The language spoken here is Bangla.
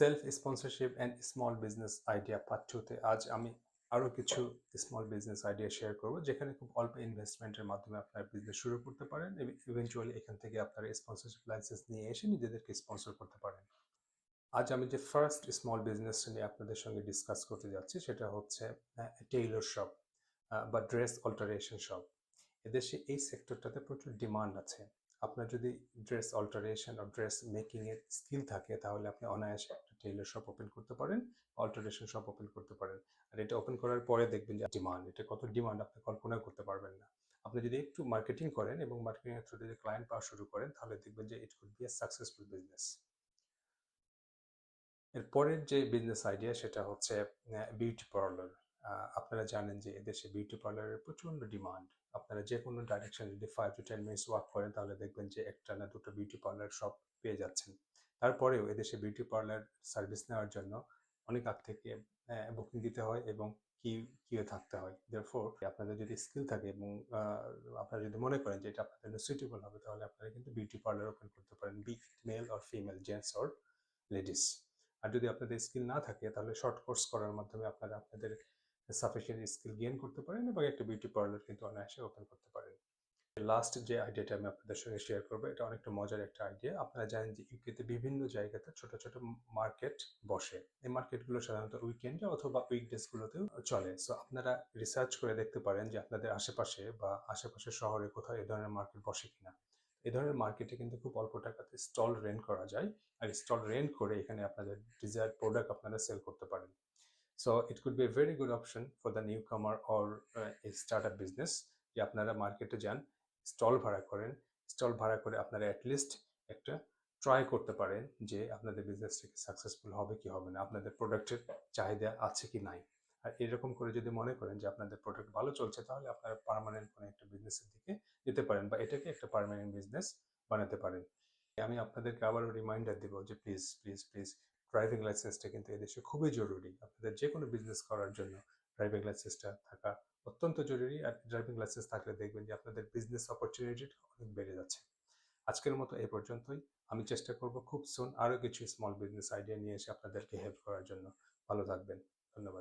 Self sponsorship and small business idea part 2 তে আজ আমি আরও কিছু স্মল বিজনেস আইডিয়া শেয়ার করব, যেখানে খুব অল্প ইনভেস্টমেন্টের মাধ্যমে আপনার বিজনেস শুরু করতে পারেন এবং ইভেন্চুয়ালি এখান থেকে আপনার স্পন্সরশিপ লাইসেন্স নিয়ে এসে নিজেদেরকে স্পন্সর করতে পারেন। আজ আমি যে ফার্স্ট স্মল বিজনেসটা নিয়ে আপনাদের সঙ্গে ডিসকাস করতে যাচ্ছি সেটা হচ্ছে টেইলর শপ বা ড্রেস অল্টারেশন শপ। এদেশে এই সেক্টরটাতে প্রচুর ডিমান্ড আছে। আপনার যদি ড্রেস অল্টারেশন আর ড্রেস মেকিং এর স্কিল থাকে তাহলে আপনি অনায়াসে একটা টেইলর শপ ওপেন করতে পারেন, অল্টারেশন শপ ওপেন করতে পারেন। আর এটা ওপেন করার পরে দেখবেন যে ডিমান্ড, এটা কত ডিমান্ড আপনি কল্পনা করতে পারবেন না। আপনি যদি একটু মার্কেটিং করেন এবং মার্কেটিং এর থ্রুতে যদি ক্লায়েন্ট পাওয়া শুরু করেন তাহলে দেখবেন যে ইট could be a successful business. এর পরের যে বিজনেস আইডিয়া সেটা হচ্ছে বিউটি পার্লার। আপনারা জানেন যে এদেশে বিউটি পার্লারের প্রচণ্ড ডিমান্ড। আপনারা যে কোনো ডাইরেকশন যদি 5 to 10 মিনিটস ওয়াক করেন তাহলে দেখবেন যে একটা না দুটো বিউটি পার্লার শপ পেয়ে যাচ্ছেন। তারপরেও এদেশে বিউটি পার্লার সার্ভিস নেওয়ার জন্য অনেক আগ থেকে বুকিং দিতে হয় এবং কিউয়ে থাকতে হয়। দেয়ারফোর আপনাদের যদি স্কিল থাকে এবং আপনারা যদি মনে করেন যে এটা আপনাদের জন্য সুইটেবল হবে তাহলে আপনারা কিন্তু বিউটি পার্লার ওপেন করতে পারেন, be male or female, gents or ladies. আর যদি আপনাদের স্কিল না থাকে তাহলে শর্ট কোর্স করার মাধ্যমে আপনারা আপনাদের সাফিসিয়েন্ট স্কিল গেইন করতে পারেন এবং একটা বিউটি পার্লার কিন্তু অনায়াসে ওপেন করতে পারেন। লাস্ট যে আইডিয়াটা আমি আপনাদের সঙ্গে শেয়ার করবো এটা অনেকটা মজার একটা আইডিয়া। আপনারা জানেন যে ইউকেতে বিভিন্ন জায়গাতে ছোট ছোট মার্কেট বসে। এই মার্কেটগুলো সাধারণত উইকেন্ডে অথবা উইকডেজ গুলোতেও চলে। সো আপনারা রিসার্চ করে দেখতে পারেন যে আপনাদের আশেপাশে বা আশেপাশের শহরে কোথাও এই ধরনের মার্কেট বসে কিনা। এই ধরনের মার্কেটে কিন্তু খুব অল্প টাকাতে স্টল রেন্ট করা যায়, আর স্টল রেন্ট করে এখানে আপনাদের ডিজায়ার্ড প্রোডাক্ট আপনারা সেল করতে পারেন। So it could be a very good option for the new comer or a start up business, যে আপনারা মার্কেটে যান, স্টল ভাড়া করেন, স্টল ভাড়া করে আপনারা অ্যাটলিস্ট একটা ট্রাই করতে পারেন যে আপনাদের বিজনেসটা কি সাকসেসফুল হবে কি হবে না, আপনাদের প্রোডাক্টের চাহিদা আছে কি নাই। আর এরকম করে যদি মনে করেন যে আপনাদের প্রোডাক্ট ভালো চলছে তাহলে আপনারা পার্মানেন্ট কোনো একটা বিজনেসের দিকে যেতে পারেন বা এটাকে একটা পার্মানেন্ট বিজনেস বানাতে পারেন। আমি আপনাদেরকে আবারও রিমাইন্ডার দেবো যে প্লিজ প্লিজ প্লিজ ড্রাইভিং লাইসেন্সটা কিন্তু এদেশে খুবই জরুরি। আপনাদের যে কোনো বিজনেস করার জন্য ড্রাইভিং লাইসেন্সটা থাকা অত্যন্ত জরুরি। আর ড্রাইভিং লাইসেন্স থাকলে দেখবেন যে আপনাদের বিজনেস অপরচুনিটিটা অনেক বেড়ে যাচ্ছে। আজকের মতো এই পর্যন্তই। আমি চেষ্টা করব খুব সুন আরও কিছু স্মল বিজনেস আইডিয়া নিয়ে এসে আপনাদেরকে হেল্প করার জন্য। ভালো থাকবেন।